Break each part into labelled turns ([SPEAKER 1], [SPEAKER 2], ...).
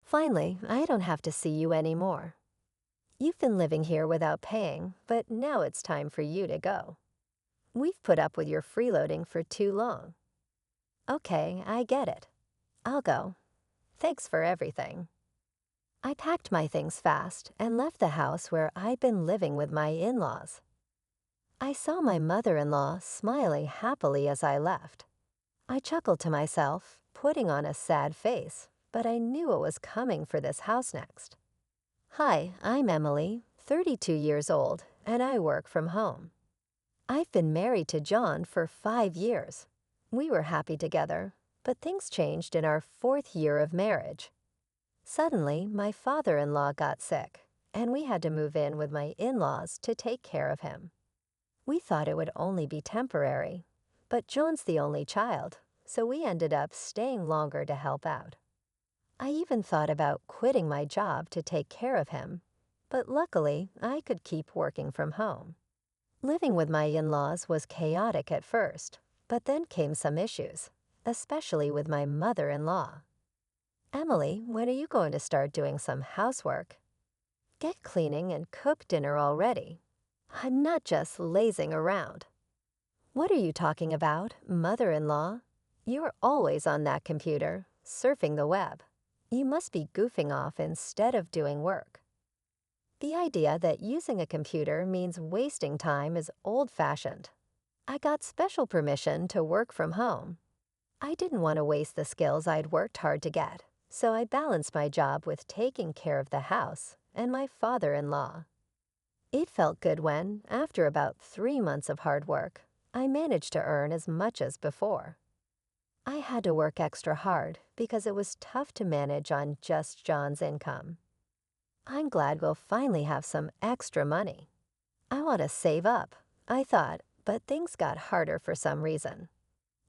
[SPEAKER 1] Finally, I don't have to see you anymore. You've been living here without paying, but now it's time for you to go. We've put up with your freeloading for too long. Okay, I get it. I'll go. Thanks for everything. I packed my things fast and left the house where I'd been living with my in-laws. I saw my mother-in-law smiling happily as I left. I chuckled to myself, putting on a sad face, but I knew what was coming for this house next. Hi, I'm Emily, 32 years old, and I work from home. I've been married to John for 5 years. We were happy together, but things changed in our 4th year of marriage. Suddenly, my father-in-law got sick, and we had to move in with my in-laws to take care of him. We thought it would only be temporary, but John's the only child, so we ended up staying longer to help out. I even thought about quitting my job to take care of him, but luckily I could keep working from home. Living with my in-laws was chaotic at first, but then came some issues, especially with my mother-in-law. Emily, when are you going to start doing some housework? Get cleaning and cook dinner already. I'm not just lazing around. What are you talking about, mother-in-law? You're always on that computer, surfing the web. You must be goofing off instead of doing work. The idea that using a computer means wasting time is old-fashioned. I got special permission to work from home. I didn't want to waste the skills I'd worked hard to get, so I balanced my job with taking care of the house and my father-in-law. It felt good when, after about 3 months of hard work, I managed to earn as much as before. I had to work extra hard because it was tough to manage on just John's income. I'm glad we'll finally have some extra money. I want to save up, I thought, but things got harder for some reason.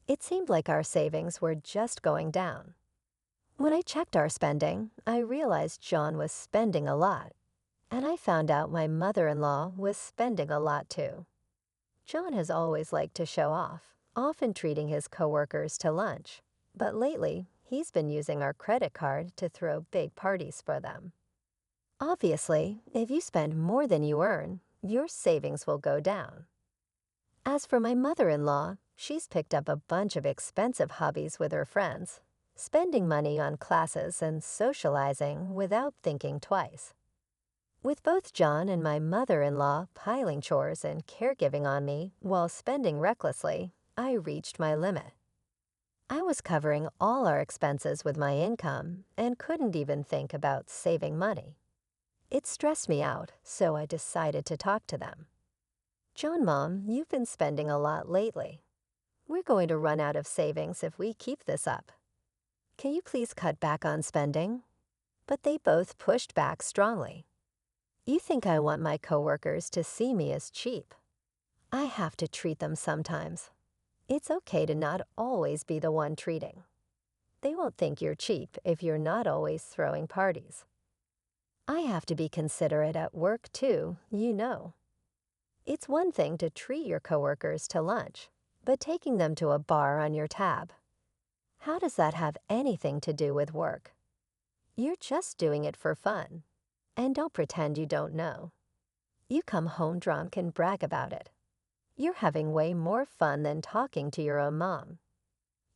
[SPEAKER 1] It seemed like our savings were just going down. When I checked our spending, I realized John was spending a lot, and I found out my mother-in-law was spending a lot too. John has always liked to show off, often treating his coworkers to lunch, but lately he's been using our credit card to throw big parties for them. Obviously, if you spend more than you earn, your savings will go down. As for my mother-in-law, she's picked up a bunch of expensive hobbies with her friends, spending money on classes and socializing without thinking twice. With both John and my mother-in-law piling chores and caregiving on me while spending recklessly, I reached my limit. I was covering all our expenses with my income and couldn't even think about saving money. It stressed me out, so I decided to talk to them. John, Mom, you've been spending a lot lately. We're going to run out of savings if we keep this up. Can you please cut back on spending? But they both pushed back strongly. You think I want my coworkers to see me as cheap? I have to treat them sometimes. It's okay to not always be the one treating. They won't think you're cheap if you're not always throwing parties. I have to be considerate at work too, you know. It's one thing to treat your coworkers to lunch, but taking them to a bar on your tab. How does that have anything to do with work? You're just doing it for fun. And don't pretend you don't know. You come home drunk and brag about it. You're having way more fun than talking to your own mom.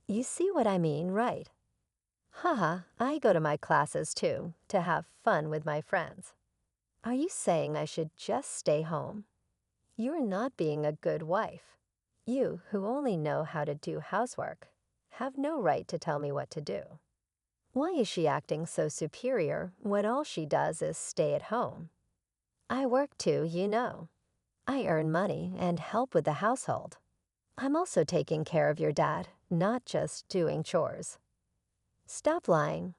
[SPEAKER 1] You see what I mean, right? Haha, I go to my classes too, to have fun with my friends. Are you saying I should just stay home? You're not being a good wife. You, who only know how to do housework, have no right to tell me what to do. Why is she acting so superior when all she does is stay at home? I work too, you know. I earn money and help with the household. I'm also taking care of your dad, not just doing chores. Stop lying.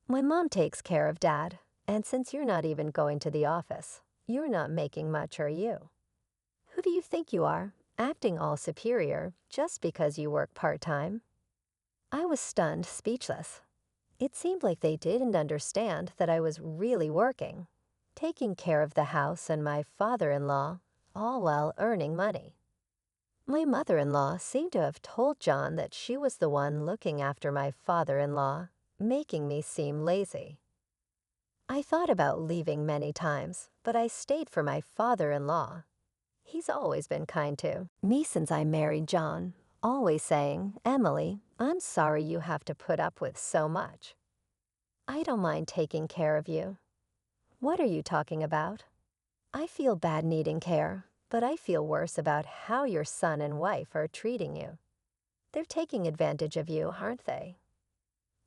[SPEAKER 1] My mom takes care of Dad, and since you're not even going to the office, you're not making much, are you? Who do you think you are, acting all superior just because you work part-time? I was stunned, speechless. It seemed like they didn't understand that I was really working, taking care of the house and my father-in-law, all while earning money. My mother-in-law seemed to have told John that she was the one looking after my father-in-law, making me seem lazy. I thought about leaving many times, but I stayed for my father-in-law. He's always been kind to me since I married John, always saying, "Emily, I'm sorry you have to put up with so much. I don't mind taking care of you." What are you talking about? I feel bad needing care, but I feel worse about how your son and wife are treating you. They're taking advantage of you, aren't they?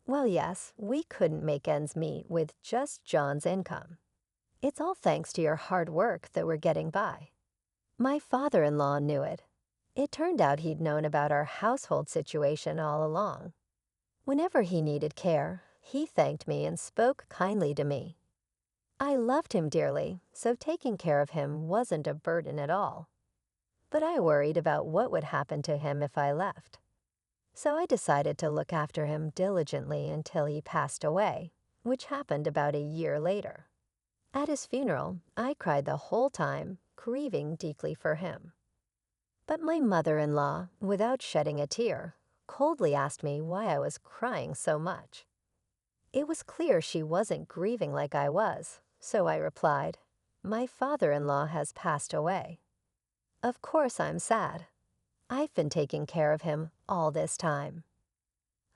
[SPEAKER 1] Well, yes, we couldn't make ends meet with just John's income. It's all thanks to your hard work that we're getting by. My father-in-law knew it. It turned out he'd known about our household situation all along. Whenever he needed care, he thanked me and spoke kindly to me. I loved him dearly, so taking care of him wasn't a burden at all. But I worried about what would happen to him if I left. So I decided to look after him diligently until he passed away, which happened about a year later. At his funeral, I cried the whole time, grieving deeply for him. But my mother-in-law, without shedding a tear, coldly asked me why I was crying so much. It was clear she wasn't grieving like I was, so I replied, "My father-in-law has passed away. Of course I'm sad. I've been taking care of him all this time."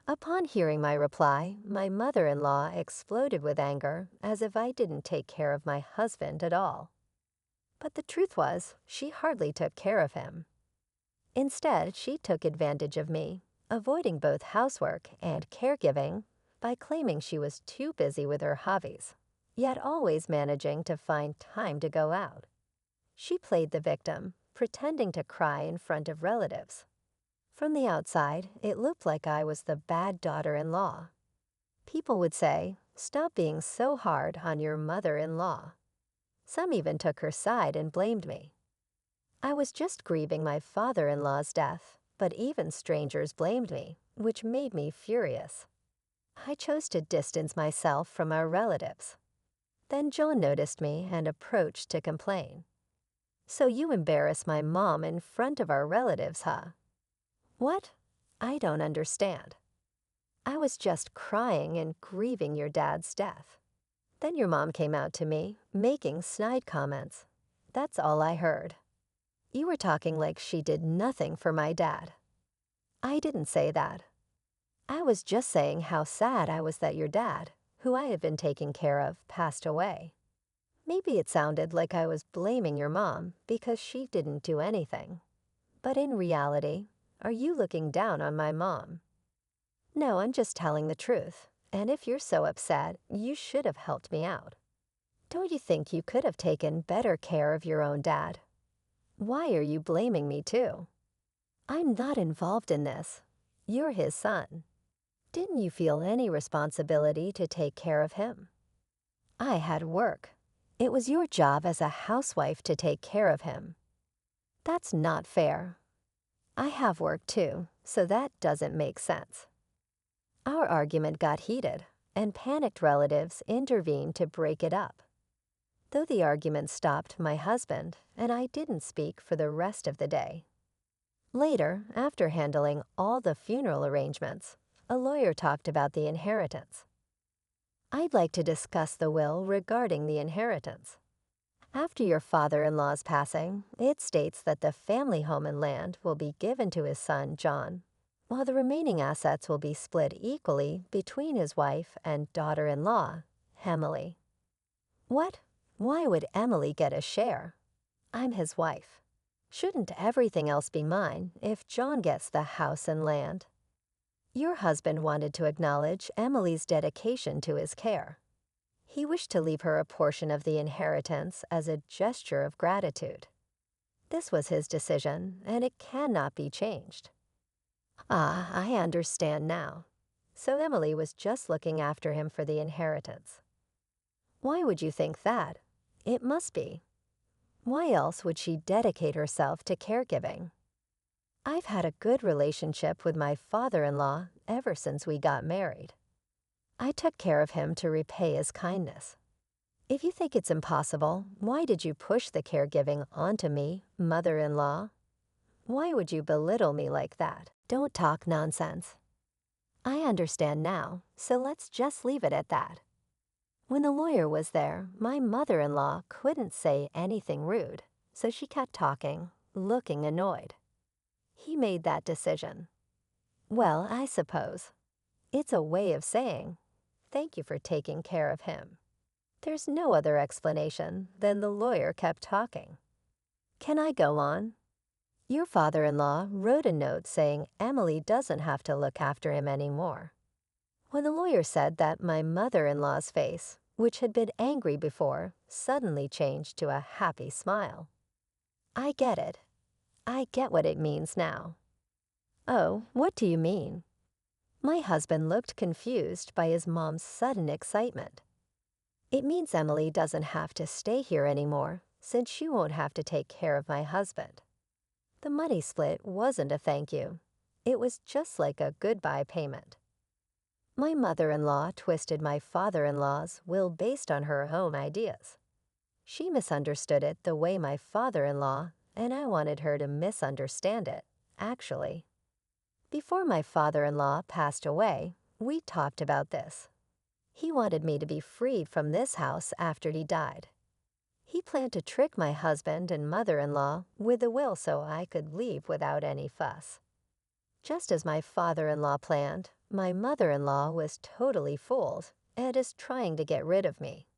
[SPEAKER 1] Upon hearing my reply, my mother-in-law exploded with anger as if I didn't take care of my husband at all. But the truth was, she hardly took care of him. Instead, she took advantage of me, avoiding both housework and caregiving by claiming she was too busy with her hobbies, yet always managing to find time to go out. She played the victim, pretending to cry in front of relatives. From the outside, it looked like I was the bad daughter-in-law. People would say, "Stop being so hard on your mother-in-law." Some even took her side and blamed me. I was just grieving my father-in-law's death, but even strangers blamed me, which made me furious. I chose to distance myself from our relatives. Then John noticed me and approached to complain. "So you embarrass my mom in front of our relatives, huh?" What? I don't understand. I was just crying and grieving your dad's death. Then your mom came out to me, making snide comments. That's all I heard. You were talking like she did nothing for my dad. I didn't say that. I was just saying how sad I was that your dad, who I had been taking care of, passed away. Maybe it sounded like I was blaming your mom because she didn't do anything. But in reality, are you looking down on my mom? No, I'm just telling the truth. And if you're so upset, you should have helped me out. Don't you think you could have taken better care of your own dad? Why are you blaming me too? I'm not involved in this. You're his son. Didn't you feel any responsibility to take care of him? I had work. It was your job as a housewife to take care of him. That's not fair. I have work too, so that doesn't make sense. Our argument got heated, and panicked relatives intervened to break it up. Though the argument stopped my husband, and I didn't speak for the rest of the day. Later, after handling all the funeral arrangements, a lawyer talked about the inheritance. I'd like to discuss the will regarding the inheritance. After your father-in-law's passing, it states that the family home and land will be given to his son, John, while the remaining assets will be split equally between his wife and daughter-in-law, Emily. What? Why would Emily get a share? I'm his wife. Shouldn't everything else be mine if John gets the house and land? Your husband wanted to acknowledge Emily's dedication to his care. He wished to leave her a portion of the inheritance as a gesture of gratitude. This was his decision, and it cannot be changed. Ah, I understand now. So Emily was just looking after him for the inheritance. Why would you think that? It must be. Why else would she dedicate herself to caregiving? I've had a good relationship with my father-in-law ever since we got married. I took care of him to repay his kindness. If you think it's impossible, why did you push the caregiving onto me, mother-in-law? Why would you belittle me like that? Don't talk nonsense. I understand now, so let's just leave it at that. When the lawyer was there, my mother-in-law couldn't say anything rude, so she kept talking, looking annoyed. He made that decision. Well, I suppose. It's a way of saying, thank you for taking care of him. There's no other explanation than the lawyer kept talking. Can I go on? Your father-in-law wrote a note saying Emily doesn't have to look after him anymore. When the lawyer said that, my mother-in-law's face, which had been angry before, suddenly changed to a happy smile. I get it. I get what it means now. Oh, what do you mean? My husband looked confused by his mom's sudden excitement. It means Emily doesn't have to stay here anymore, since she won't have to take care of my husband. The money split wasn't a thank you. It was just like a goodbye payment. My mother-in-law twisted my father-in-law's will based on her own ideas. She misunderstood it the way my father-in-law, and I wanted her to misunderstand it, actually. Before my father-in-law passed away, we talked about this. He wanted me to be freed from this house after he died. He planned to trick my husband and mother-in-law with a will so I could leave without any fuss. Just as my father-in-law planned, my mother-in-law was totally fooled and is trying to get rid of me.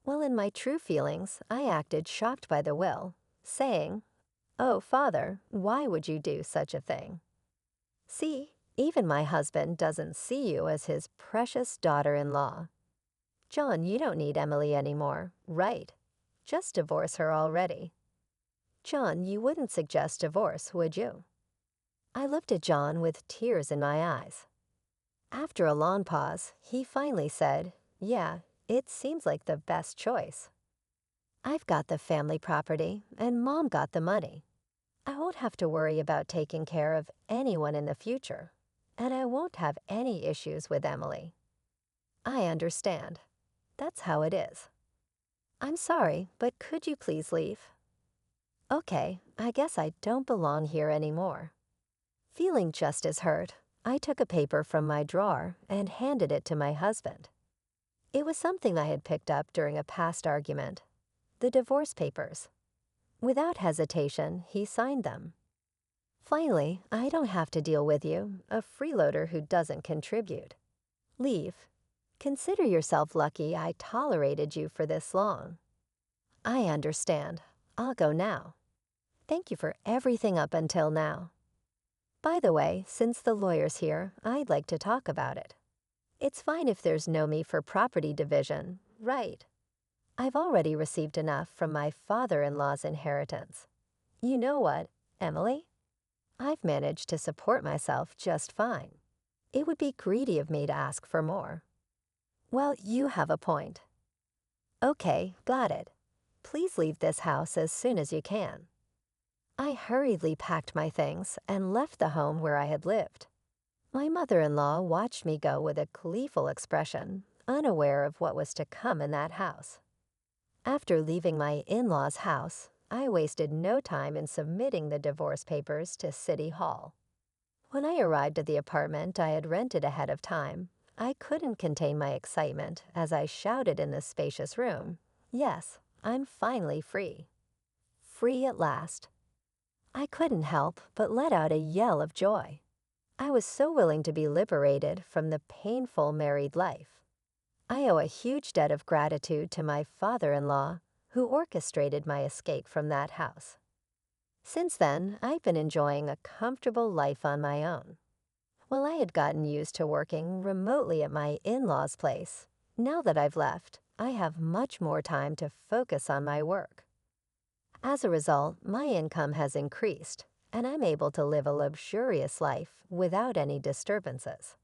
[SPEAKER 1] Well, in my true feelings, I acted shocked by the will, saying, "Oh, Father, why would you do such a thing? See, even my husband doesn't see you as his precious daughter-in-law. John, you don't need Emily anymore, right? Just divorce her already." John, you wouldn't suggest divorce, would you? I looked at John with tears in my eyes. After a long pause, he finally said, "Yeah, it seems like the best choice. I've got the family property, and Mom got the money. I won't have to worry about taking care of anyone in the future, and I won't have any issues with Emily. I understand. That's how it is. I'm sorry, but could you please leave? Okay, I guess I don't belong here anymore." Feeling just as hurt, I took a paper from my drawer and handed it to my husband. It was something I had picked up during a past argument, the divorce papers. Without hesitation, he signed them. Finally, I don't have to deal with you, a freeloader who doesn't contribute. Leave. Consider yourself lucky I tolerated you for this long. I understand. I'll go now. Thank you for everything up until now. By the way, since the lawyer's here, I'd like to talk about it. It's fine if there's no me for property division, right? I've already received enough from my father-in-law's inheritance. You know what, Emily? I've managed to support myself just fine. It would be greedy of me to ask for more. Well, you have a point. Okay, got it. Please leave this house as soon as you can. I hurriedly packed my things and left the home where I had lived. My mother-in-law watched me go with a gleeful expression, unaware of what was to come in that house. After leaving my in-laws' house, I wasted no time in submitting the divorce papers to City Hall. When I arrived at the apartment I had rented ahead of time, I couldn't contain my excitement as I shouted in the spacious room, "Yes, I'm finally free. Free at last." I couldn't help but let out a yell of joy. I was so willing to be liberated from the painful married life. I owe a huge debt of gratitude to my father-in-law, who orchestrated my escape from that house. Since then, I've been enjoying a comfortable life on my own. While I had gotten used to working remotely at my in-laws' place, now that I've left, I have much more time to focus on my work. As a result, my income has increased, and I'm able to live a luxurious life without any disturbances.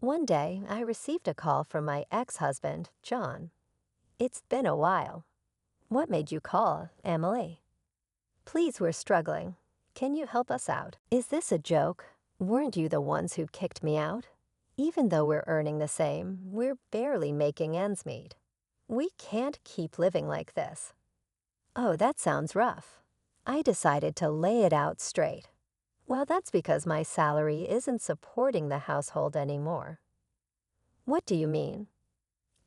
[SPEAKER 1] One day, I received a call from my ex-husband, John. "It's been a while. What made you call, Emily? Please, we're struggling. Can you help us out? Is this a joke? Weren't you the ones who kicked me out? Even though we're earning the same, we're barely making ends meet. We can't keep living like this." Oh, that sounds rough. I decided to lay it out straight. Well, that's because my salary isn't supporting the household anymore. What do you mean?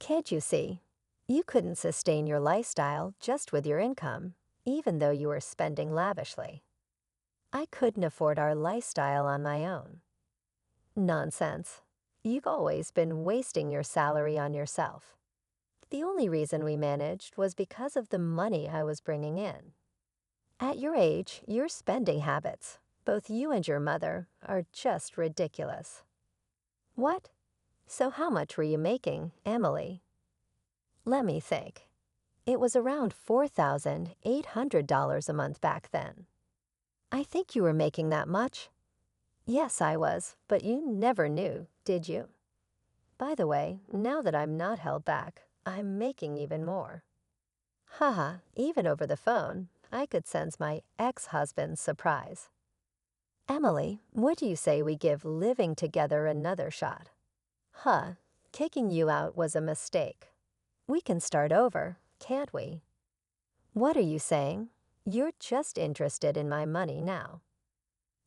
[SPEAKER 1] Can't you see? You couldn't sustain your lifestyle just with your income, even though you were spending lavishly. I couldn't afford our lifestyle on my own. Nonsense. You've always been wasting your salary on yourself. The only reason we managed was because of the money I was bringing in. At your age, your spending habits, both you and your mother, are just ridiculous. What? So how much were you making, Emily? Let me think. It was around $4,800 a month back then. I think you were making that much. Yes, I was, but you never knew, did you? By the way, now that I'm not held back, I'm making even more. Haha, even over the phone, I could sense my ex-husband's surprise. Emily, what do you say we give living together another shot? Huh, kicking you out was a mistake. We can start over, can't we? What are you saying? You're just interested in my money now.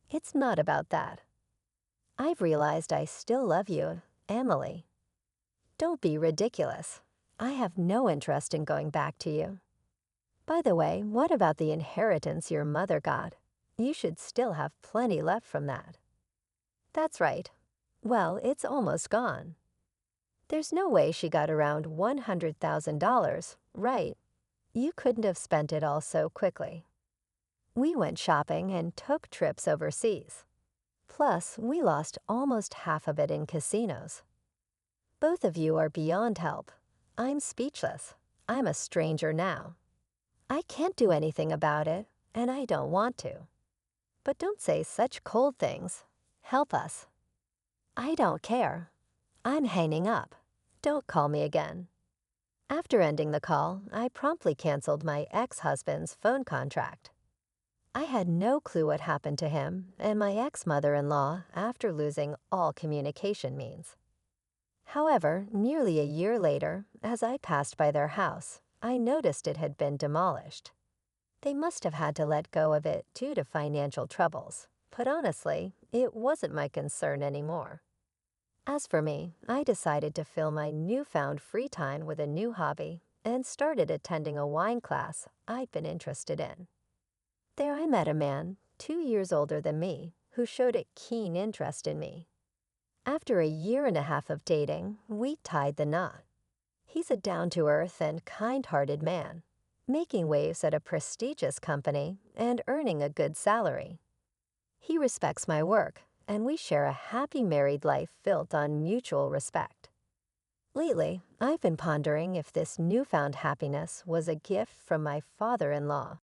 [SPEAKER 1] It's not about that. I've realized I still love you, Emily. Don't be ridiculous. I have no interest in going back to you. By the way, what about the inheritance your mother got? You should still have plenty left from that. That's right. Well, it's almost gone. There's no way she got around $100,000, right? You couldn't have spent it all so quickly. We went shopping and took trips overseas. Plus, we lost almost half of it in casinos. Both of you are beyond help. I'm speechless. I'm a stranger now. I can't do anything about it, and I don't want to. But don't say such cold things. Help us. I don't care. I'm hanging up. Don't call me again. After ending the call, I promptly canceled my ex-husband's phone contract. I had no clue what happened to him and my ex-mother-in-law after losing all communication means. However, nearly a year later, as I passed by their house, I noticed it had been demolished. They must have had to let go of it due to financial troubles, but honestly, it wasn't my concern anymore. As for me, I decided to fill my newfound free time with a new hobby and started attending a wine class I'd been interested in. There I met a man, 2 years older than me, who showed a keen interest in me. After a year and a half of dating, we tied the knot. He's a down-to-earth and kind-hearted man, making waves at a prestigious company and earning a good salary. He respects my work, and we share a happy married life built on mutual respect. Lately, I've been pondering if this newfound happiness was a gift from my father-in-law